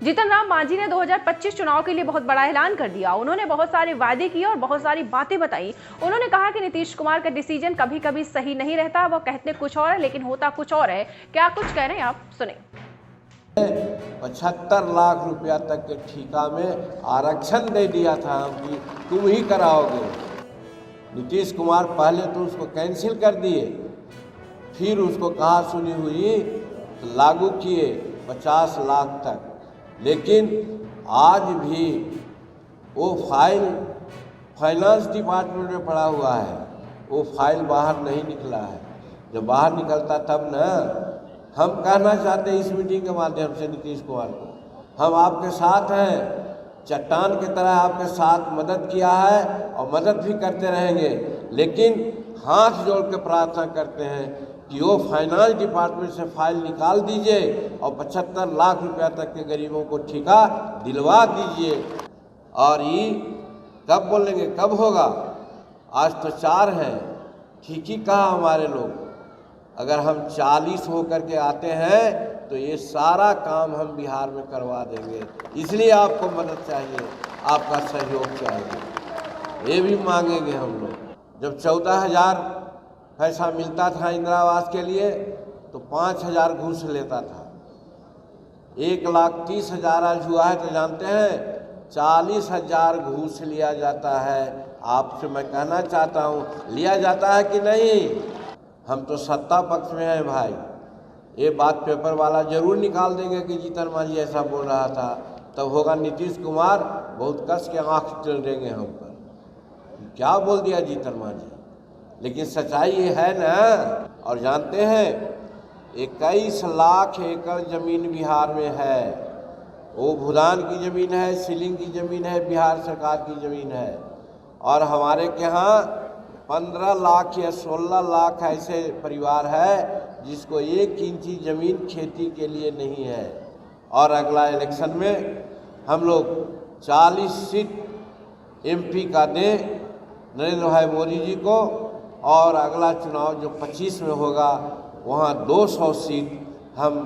जीतन राम मांझी ने 2025 चुनाव के लिए बहुत बड़ा ऐलान कर दिया। उन्होंने बहुत सारे वादे किए और बहुत सारी बातें बताई। उन्होंने कहा कि नीतीश कुमार का डिसीजन कभी कभी सही नहीं रहता, वो कहते कुछ और है लेकिन होता कुछ और है। क्या कुछ कह रहे हैं आप सुने। 75 लाख रुपया तक के ठेका में आरक्षण दे दिया था कि तुम ही कराओगे। नीतीश कुमार पहले तो उसको कैंसिल कर दिए, फिर उसको कहा सुनी हुई तो लागू किए 50 लाख तक। लेकिन आज भी वो फाइल फाइनेंस डिपार्टमेंट में पड़ा हुआ है, वो फाइल बाहर नहीं निकला है। जब बाहर निकलता तब न हम कहना चाहते हैं इस मीटिंग के माध्यम से नीतीश कुमार को, हम आपके साथ हैं, चट्टान की तरह आपके साथ मदद किया है और मदद भी करते रहेंगे। लेकिन हाथ जोड़ के प्रार्थना करते हैं कि वो फाइनेंस डिपार्टमेंट से फाइल निकाल दीजिए और 75 लाख रुपया तक के गरीबों को ठेका दिलवा दीजिए। और ये कब बोलेंगे, कब होगा? आज तो 4 हैं, ठीक ही कहा हमारे लोग। अगर हम 40 होकर के आते हैं तो ये सारा काम हम बिहार में करवा देंगे। इसलिए आपको मदद चाहिए, आपका सहयोग चाहिए, ये भी मांगेंगे हम लोग। जब 14,000 पैसा मिलता था इंदिरा आवास के लिए तो 5,000 घूस लेता था। 1,30,000 आज हुआ है तो जानते हैं 40,000 घूस लिया जाता है। आपसे मैं कहना चाहता हूँ, लिया जाता है कि नहीं? हम तो सत्ता पक्ष में हैं भाई। ये बात पेपर वाला जरूर निकाल देंगे कि जीतन मांझी ऐसा बोल रहा था, तब होगा नीतीश कुमार बहुत कस के आँख चल देंगे हम पर, क्या बोल दिया जीतन मांझी। लेकिन सच्चाई ये है ना। और जानते हैं 21 लाख एकड़ ज़मीन बिहार में है, वो भूदान की ज़मीन है, सीलिंग की ज़मीन है, बिहार सरकार की ज़मीन है। और हमारे के यहाँ 15 लाख या 16 लाख ऐसे परिवार है जिसको 1 इंची ज़मीन खेती के लिए नहीं है। और अगला इलेक्शन में हम लोग 40 सीट एमपी का दें नरेंद्र भाई मोदी जी को, और अगला चुनाव जो 25 में होगा वहाँ 200 सीट हम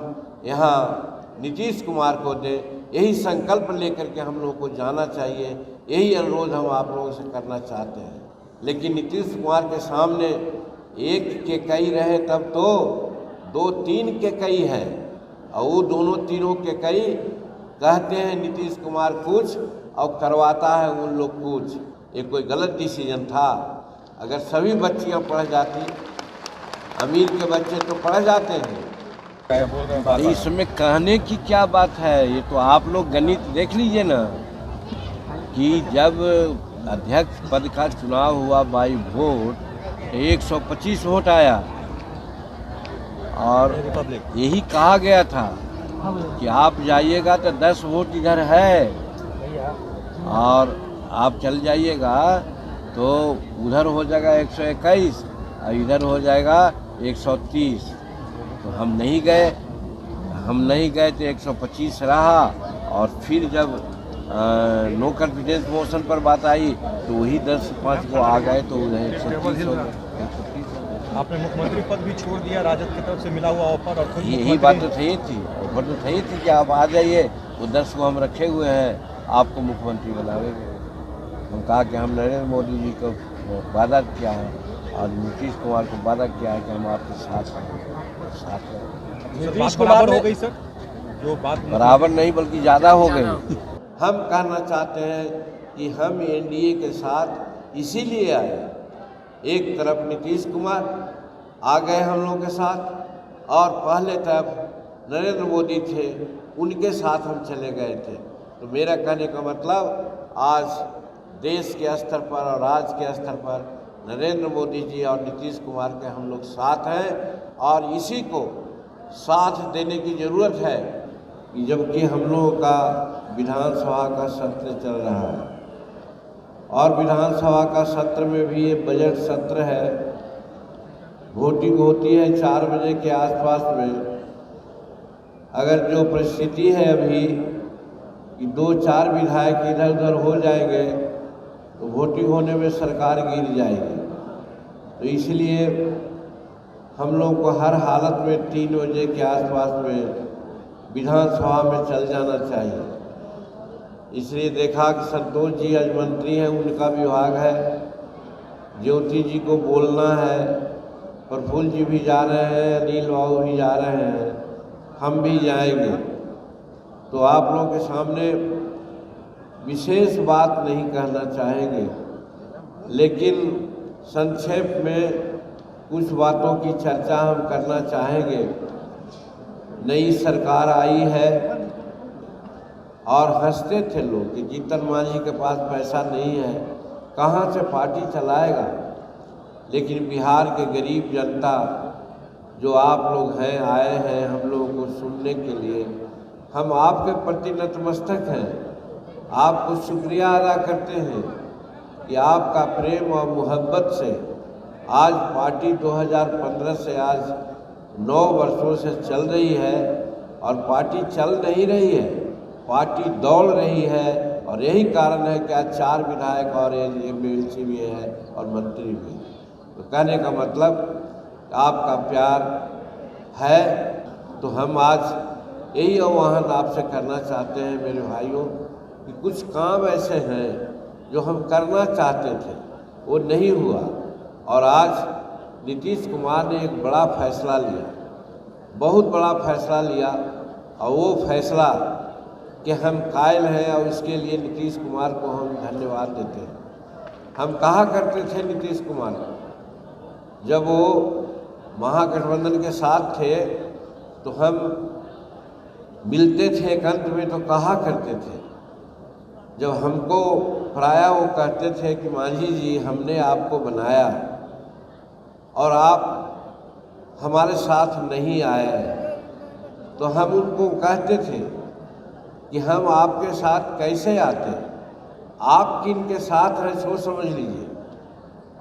यहाँ नीतीश कुमार को दें। यही संकल्प लेकर के हम लोगों को जाना चाहिए, यही अनुरोध हम आप लोगों से करना चाहते हैं। लेकिन नीतीश कुमार के सामने एक के कई रहे तब तो 2-3 के कई है, और वो दोनों तीनों के कई कहते हैं नीतीश कुमार कुछ और करवाता है उन लोग कुछ। ये कोई गलत डिसीजन था। अगर सभी बच्चियां पढ़ जाती, अमीर के बच्चे तो पढ़ जाते हैं, इसमें कहने की क्या बात है? ये तो आप लोग गणित देख लीजिए ना कि जब अध्यक्ष पद का चुनाव हुआ बाई वोट 125 वोट आया, और यही कहा गया था कि आप जाइएगा तो 10 वोट इधर है और आप चल जाइएगा तो उधर हो जाएगा 121 और इधर हो जाएगा 130। तो हम नहीं गए तो 125 रहा। और फिर जब नो कॉन्फिडेंस मोशन पर बात आई तो वही 10-5 को आ गए तो उधर 130 हो गए। आपने मुख्यमंत्री पद भी छोड़ दिया, राजद की तरफ से मिला हुआ ऑफर, और यही बात तो सही थी। ऑफर तो सही थी कि आप आ जाइए, वो 10 को हम रखे हुए हैं, आपको मुख्यमंत्री बनाएंगे। हम कहा कि हम नरेंद्र मोदी जी को वादा किया है और नीतीश कुमार को वादा किया है कि हम आपके साथ नीतीश कुमार हो गई सर, जो बात बराबर नहीं बल्कि ज़्यादा हो गई। हम कहना चाहते हैं कि हम एनडीए के साथ इसीलिए आए, एक तरफ नीतीश कुमार आ गए हम लोगों के साथ, और पहले तरफ नरेंद्र मोदी थे, उनके साथ हम चले गए थे। तो मेरा कहने का मतलब आज देश के स्तर पर और राज्य के स्तर पर नरेंद्र मोदी जी और नीतीश कुमार के हम लोग साथ हैं, और इसी को साथ देने की ज़रूरत है कि जबकि हम लोगों का विधानसभा का सत्र चल रहा है, और विधानसभा का सत्र में भी ये बजट सत्र है, वोटिंग होती है 4 बजे के आसपास में। अगर जो परिस्थिति है अभी कि 2-4 विधायक इधर उधर हो जाएंगे तो वोटिंग होने में सरकार गिर जाएगी। तो इसलिए हम लोग को हर हालत में 3 बजे के आसपास में विधानसभा में चल जाना चाहिए। इसलिए देखा कि संतोष जी आज मंत्री हैं, उनका विभाग है, ज्योति जी को बोलना है, प्रफुल्ल जी भी जा रहे हैं, अनिल बाबू भी जा रहे हैं, हम भी जाएंगे। तो आप लोगों के सामने विशेष बात नहीं कहना चाहेंगे, लेकिन संक्षेप में कुछ बातों की चर्चा हम करना चाहेंगे। नई सरकार आई है और हंसते थे लोग कि जीतन मांझी के पास पैसा नहीं है, कहाँ से पार्टी चलाएगा। लेकिन बिहार के गरीब जनता जो आप लोग हैं, आए हैं हम लोगों को सुनने के लिए, हम आपके प्रति नतमस्तक हैं, आपको शुक्रिया अदा करते हैं कि आपका प्रेम और मोहब्बत से आज पार्टी 2015 से आज 9 वर्षों से चल रही है। और पार्टी चल नहीं रही है, पार्टी दौड़ रही है। और यही कारण है कि आज 4 विधायक और एमएलसी भी है और मंत्री भी। तो कहने का मतलब आपका प्यार है, तो हम आज यही आह्वान आपसे करना चाहते हैं मेरे भाइयों कि कुछ काम ऐसे हैं जो हम करना चाहते थे, वो नहीं हुआ। और आज नीतीश कुमार ने एक बड़ा फैसला लिया, बहुत बड़ा फैसला लिया। और वो फैसला कि हम कायल हैं और इसके लिए नीतीश कुमार को हम धन्यवाद देते हैं। हम कहा करते थे नीतीश कुमार, जब वो महागठबंधन के साथ थे तो हम मिलते थे एकांत में, तो कहा करते थे, जब हमको पढ़ाया वो कहते थे कि मांझी जी हमने आपको बनाया और आप हमारे साथ नहीं आए। तो हम उनको कहते थे कि हम आपके साथ कैसे आते, आप किनके साथ हैं सो समझ लीजिए,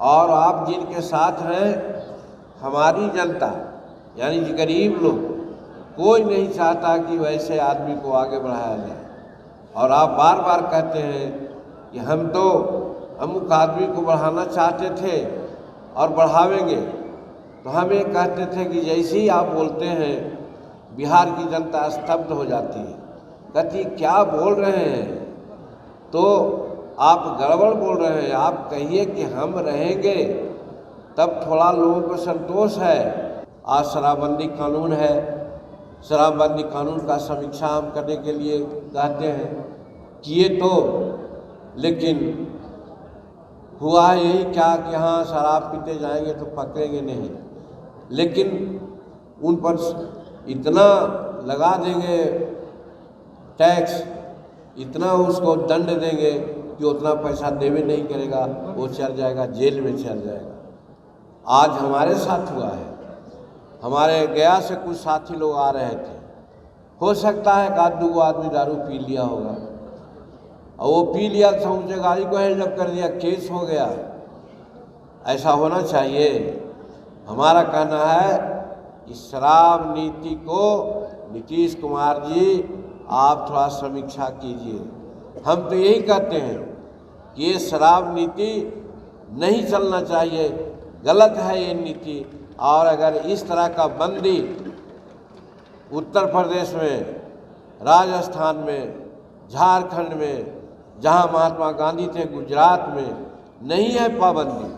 और आप जिनके साथ हैं हमारी जनता यानी गरीब लोग, कोई नहीं चाहता कि वैसे आदमी को आगे बढ़ाया जाए। और आप बार बार कहते हैं कि हम तो अमुक आदमी को बढ़ाना चाहते थे और बढ़ावेंगे। तो हम ये कहते थे कि जैसे ही आप बोलते हैं बिहार की जनता स्तब्ध हो जाती है, कहती क्या बोल रहे हैं, तो आप गड़बड़ बोल रहे हैं, आप कहिए कि हम रहेंगे तब थोड़ा लोगों को संतोष है। आज शराबबंदी कानून है, शराबबंदी कानून का समीक्षा हम करने के लिए कहते हैं, किए तो, लेकिन हुआ यही क्या कि हाँ शराब पीते जाएंगे तो पकड़ेंगे नहीं, लेकिन उन पर इतना लगा देंगे टैक्स, इतना उसको दंड देंगे कि उतना पैसा देवे नहीं करेगा, वो चल जाएगा, जेल में चल जाएगा। आज हमारे साथ हुआ है, हमारे गया से कुछ साथी लोग आ रहे थे, हो सकता है कि 2 आदमी दारू पी लिया होगा और वो पी लिया तो उनसे गाड़ी को हैंडअप कर दिया, केस हो गया। ऐसा होना चाहिए। हमारा कहना है कि शराब नीति को नीतीश कुमार जी आप थोड़ा समीक्षा कीजिए। हम तो यही कहते हैं कि ये शराब नीति नहीं चलना चाहिए, गलत है ये नीति। और अगर इस तरह का बंदी उत्तर प्रदेश में, राजस्थान में, झारखंड में, जहां महात्मा गांधी थे, गुजरात में नहीं है पाबंदी।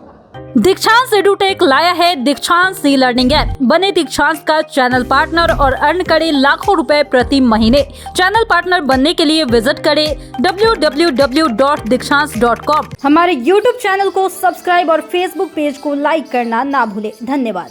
दीक्षांत एडुटेक लाया है दीक्षांत ई लर्निंग ऐप। बने दीक्षांत का चैनल पार्टनर और अर्न करें लाखों रुपए प्रति महीने। चैनल पार्टनर बनने के लिए विजिट करें www.dikshans.com। हमारे YouTube चैनल को सब्सक्राइब और Facebook पेज को लाइक करना ना भूलें। धन्यवाद।